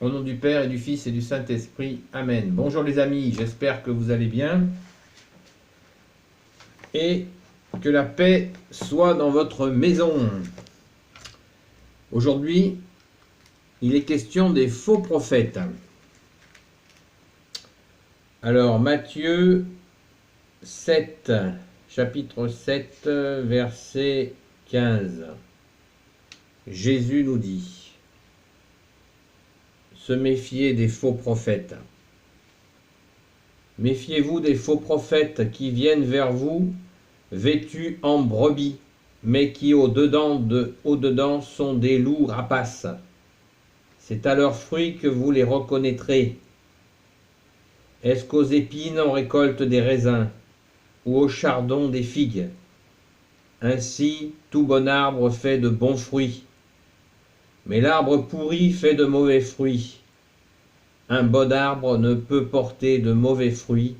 Au nom du Père et du Fils et du Saint-Esprit. Amen. Bonjour les amis, j'espère que vous allez bien et que la paix soit dans votre maison. Aujourd'hui, il est question des faux prophètes. Alors, Matthieu 7, chapitre 7, verset 15. Jésus nous dit: se méfier des faux prophètes. Méfiez-vous des faux prophètes qui viennent vers vous vêtus en brebis, mais qui au-dedans sont des loups rapaces. C'est à leurs fruits que vous les reconnaîtrez. Est-ce qu'aux épines on récolte des raisins, ou aux chardons des figues? Ainsi, tout bon arbre fait de bons fruits, mais l'arbre pourri fait de mauvais fruits. Un bon arbre ne peut porter de mauvais fruits,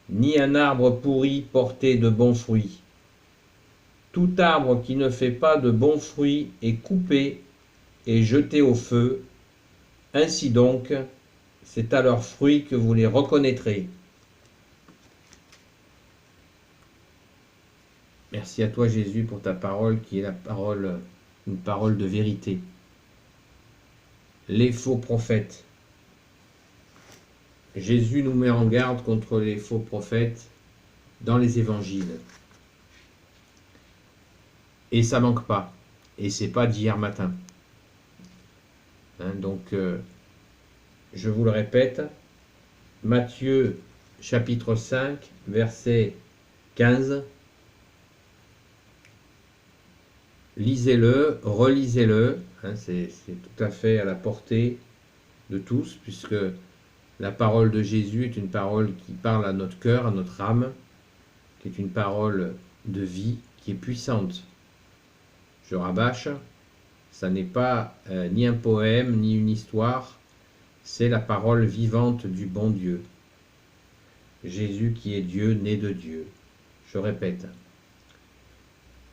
ni un arbre pourri porter de bons fruits. Tout arbre qui ne fait pas de bons fruits est coupé et jeté au feu. Ainsi donc, c'est à leurs fruits que vous les reconnaîtrez. Merci à toi Jésus pour ta parole qui est une parole de vérité. Les faux prophètes. Jésus nous met en garde contre les faux prophètes dans les évangiles. Et ça manque pas. Et c'est pas d'hier matin. Donc, je vous le répète, Matthieu chapitre 5, verset 15. Lisez-le, relisez-le. C'est tout à fait à la portée de tous, puisque la parole de Jésus est une parole qui parle à notre cœur, à notre âme, qui est une parole de vie, qui est puissante. Je rabâche, ça n'est pas ni un poème, ni une histoire, c'est la parole vivante du bon Dieu. Jésus qui est Dieu, né de Dieu. Je répète,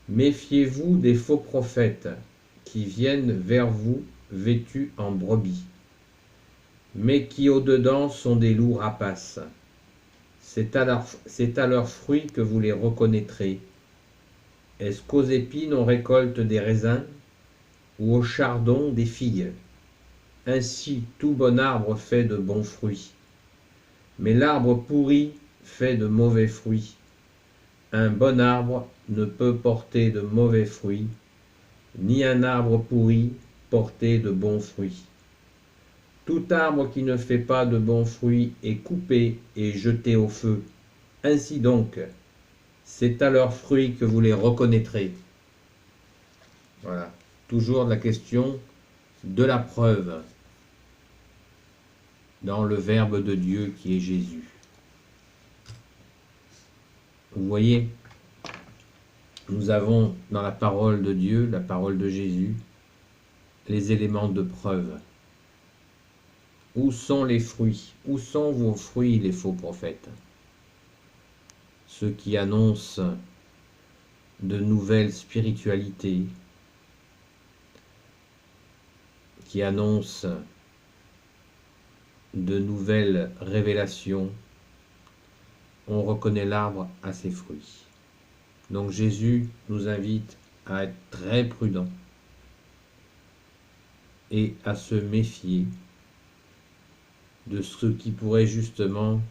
méfiez-vous des faux prophètes qui viennent vers vous vêtus en brebis, mais qui au-dedans sont des loups rapaces. C'est à leurs fruits que vous les reconnaîtrez. Est-ce qu'aux épines on récolte des raisins, ou aux chardons des figues? Ainsi tout bon arbre fait de bons fruits, mais l'arbre pourri fait de mauvais fruits. Un bon arbre ne peut porter de mauvais fruits, ni un arbre pourri porter de bons fruits. Tout arbre qui ne fait pas de bons fruits est coupé et jeté au feu. Ainsi donc, c'est à leurs fruits que vous les reconnaîtrez. Voilà, toujours la question de la preuve dans le Verbe de Dieu qui est Jésus. Vous voyez, nous avons dans la parole de Dieu, la parole de Jésus, les éléments de preuve. Où sont les fruits? Où sont vos fruits, les faux prophètes? Ceux qui annoncent de nouvelles spiritualités, qui annoncent de nouvelles révélations, on reconnaît l'arbre à ses fruits. Donc Jésus nous invite à être très prudents et à se méfier de ce qui pourrait justement,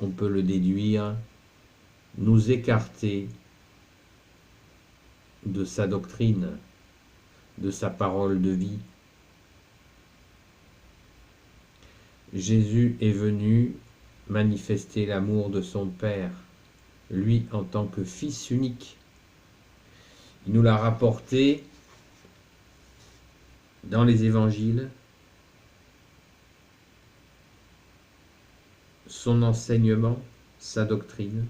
on peut le déduire, nous écarter de sa doctrine, de sa parole de vie. Jésus est venu manifester l'amour de son Père, lui en tant que Fils unique. Il nous l'a rapporté dans les évangiles, son enseignement, sa doctrine,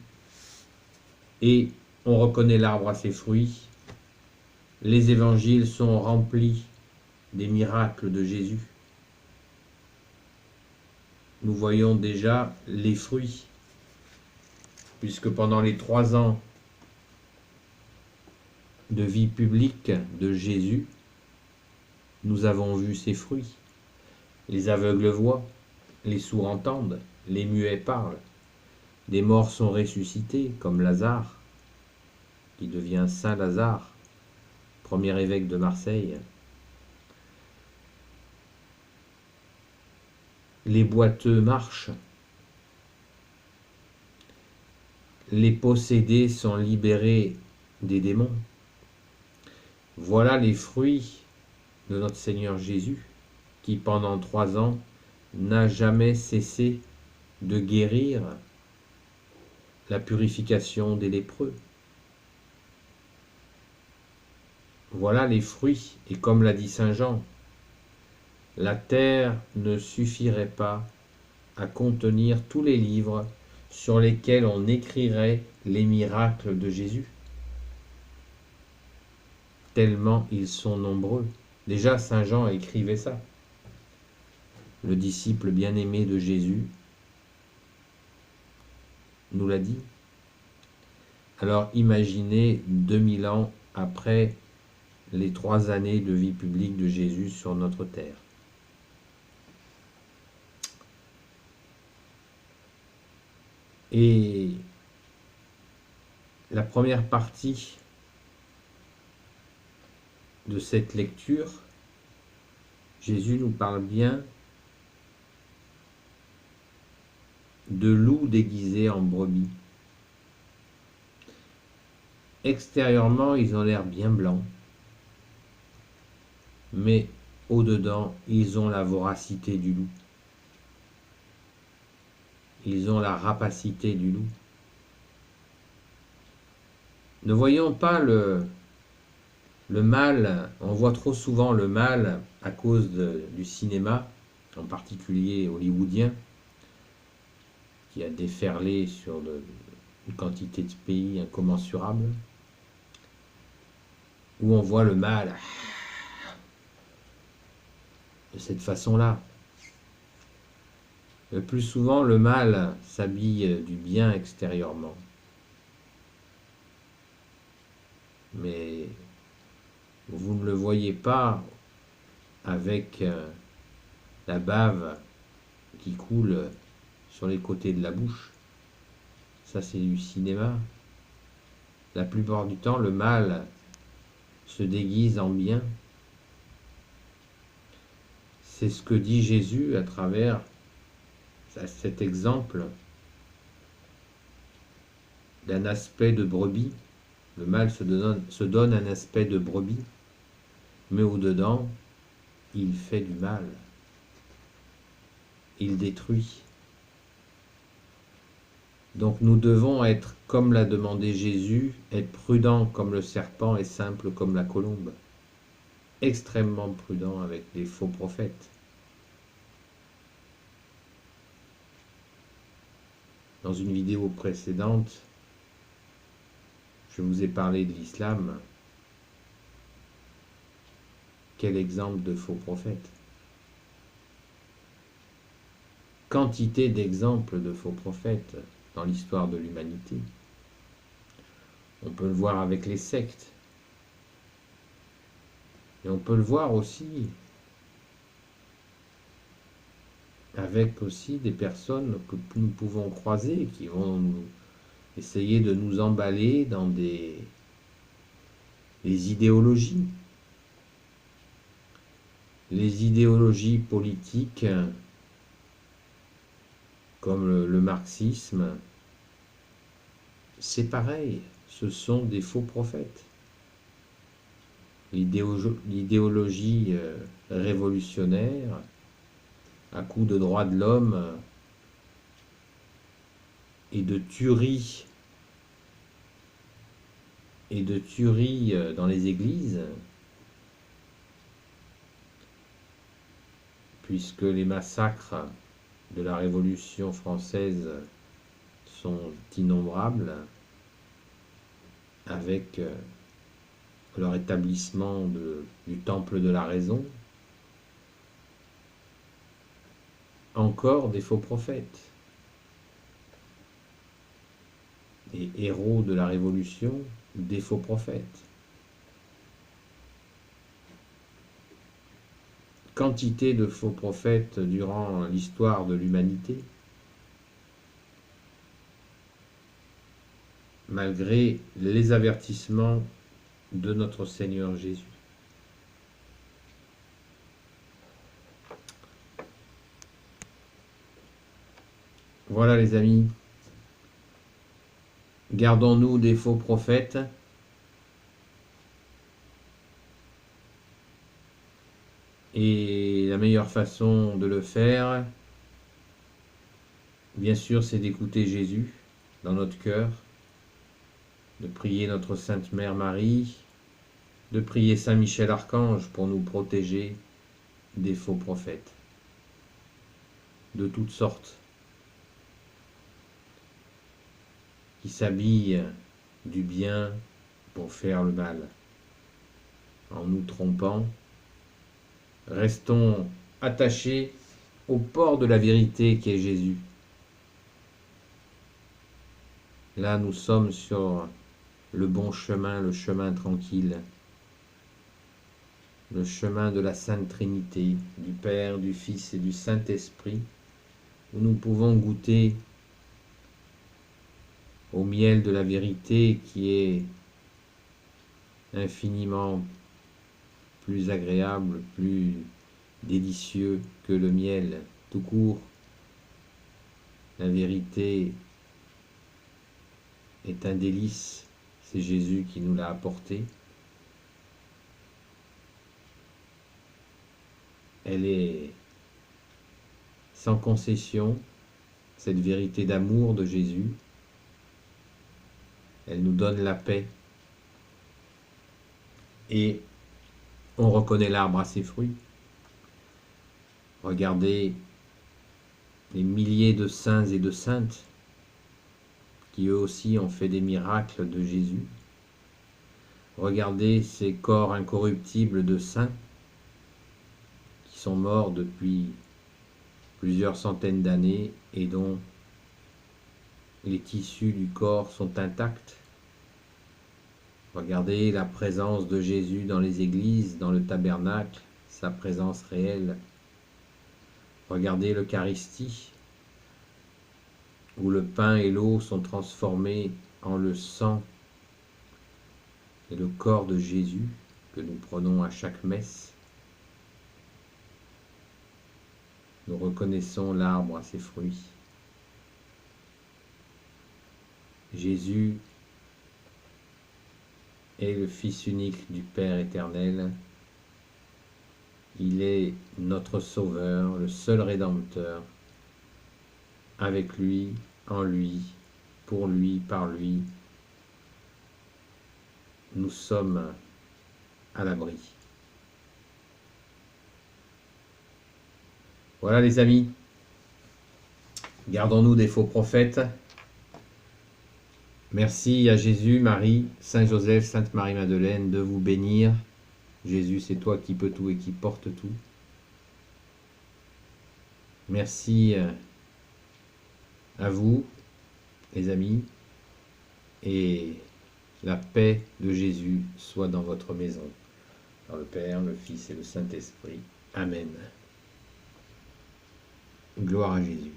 et on reconnaît l'arbre à ses fruits. Les évangiles sont remplis des miracles de Jésus. Nous voyons déjà les fruits, puisque pendant les 3 ans de vie publique de Jésus, nous avons vu ses fruits. Les aveugles voient, les sourds entendent, les muets parlent. Des morts sont ressuscités, comme Lazare, qui devient Saint Lazare, premier évêque de Marseille. Les boiteux marchent. Les possédés sont libérés des démons. Voilà les fruits de notre Seigneur Jésus, qui pendant 3 ans n'a jamais cessé de guérir la purification des lépreux. Voilà les fruits, et comme l'a dit Saint Jean, la terre ne suffirait pas à contenir tous les livres sur lesquels on écrirait les miracles de Jésus, tellement ils sont nombreux. Déjà, Saint Jean écrivait ça. Le disciple bien-aimé de Jésus nous l'a dit. Alors imaginez 2000 ans après les 3 années de vie publique de Jésus sur notre terre. Et la première partie de cette lecture, Jésus nous parle bien de loups déguisés en brebis. Extérieurement, ils ont l'air bien blancs, mais au-dedans, ils ont la voracité du loup. Ils ont la rapacité du loup. Ne voyons pas le mal, on voit trop souvent le mal à cause du cinéma, en particulier hollywoodien, qui a déferlé sur une quantité de pays incommensurable, où on voit le mal de cette façon-là. Le plus souvent, le mal s'habille du bien extérieurement. Mais vous ne le voyez pas avec la bave qui coule sur les côtés de la bouche. Ça, c'est du cinéma. La plupart du temps, le mal se déguise en bien. C'est ce que dit Jésus à travers cet exemple d'un aspect de brebis. Le mal se donne un aspect de brebis, mais au-dedans, il fait du mal. Il détruit. Donc nous devons être, comme l'a demandé Jésus, être prudents comme le serpent et simple comme la colombe. Extrêmement prudents avec les faux prophètes. Dans une vidéo précédente, je vous ai parlé de l'islam. Quel exemple de faux prophète! Quantité d'exemples de faux prophètes dans l'histoire de l'humanité. On peut le voir avec les sectes. Et on peut le voir aussi avec aussi des personnes que nous pouvons croiser qui vont essayer de nous emballer dans des idéologies. Les idéologies politiques comme le marxisme, c'est pareil, ce sont des faux prophètes. L'idéologie révolutionnaire, à coup de droits de l'homme et de tuerie dans les églises, puisque les massacres de la Révolution française sont innombrables, avec leur établissement du temple de la raison, encore des faux prophètes, des héros de la Révolution, des faux prophètes. quantité de faux prophètes durant l'histoire de l'humanité, malgré les avertissements de notre Seigneur Jésus. Voilà les amis, gardons-nous des faux prophètes, et la meilleure façon de le faire, bien sûr, c'est d'écouter Jésus dans notre cœur, de prier notre Sainte Mère Marie, de prier Saint Michel Archange pour nous protéger des faux prophètes, de toutes sortes, qui s'habillent du bien pour faire le mal, en nous trompant. Restons attachés au port de la vérité qui est Jésus. Là, nous sommes sur le bon chemin, le chemin tranquille, le chemin de la Sainte Trinité, du Père, du Fils et du Saint-Esprit, où nous pouvons goûter au miel de la vérité qui est infiniment plus agréable, plus délicieux que le miel tout court. La vérité est un délice, c'est Jésus qui nous l'a apporté. Elle est sans concession, cette vérité d'amour de Jésus. Elle nous donne la paix. Et on reconnaît l'arbre à ses fruits. Regardez les milliers de saints et de saintes qui eux aussi ont fait des miracles de Jésus. Regardez ces corps incorruptibles de saints qui sont morts depuis plusieurs centaines d'années et dont les tissus du corps sont intacts. Regardez la présence de Jésus dans les églises, dans le tabernacle, sa présence réelle. Regardez l'Eucharistie, où le pain et l'eau sont transformés en le sang et le corps de Jésus que nous prenons à chaque messe. Nous reconnaissons l'arbre à ses fruits. Jésus est le Fils unique du Père éternel. Il est notre Sauveur, le seul Rédempteur. Avec lui, en lui, pour lui, par lui, nous sommes à l'abri. Voilà les amis, gardons-nous des faux prophètes. Merci à Jésus, Marie, Saint Joseph, Sainte Marie-Madeleine de vous bénir. Jésus, c'est toi qui peux tout et qui porte tout. Merci à vous, les amis, et la paix de Jésus soit dans votre maison. Dans le Père, le Fils et le Saint-Esprit. Amen. Gloire à Jésus.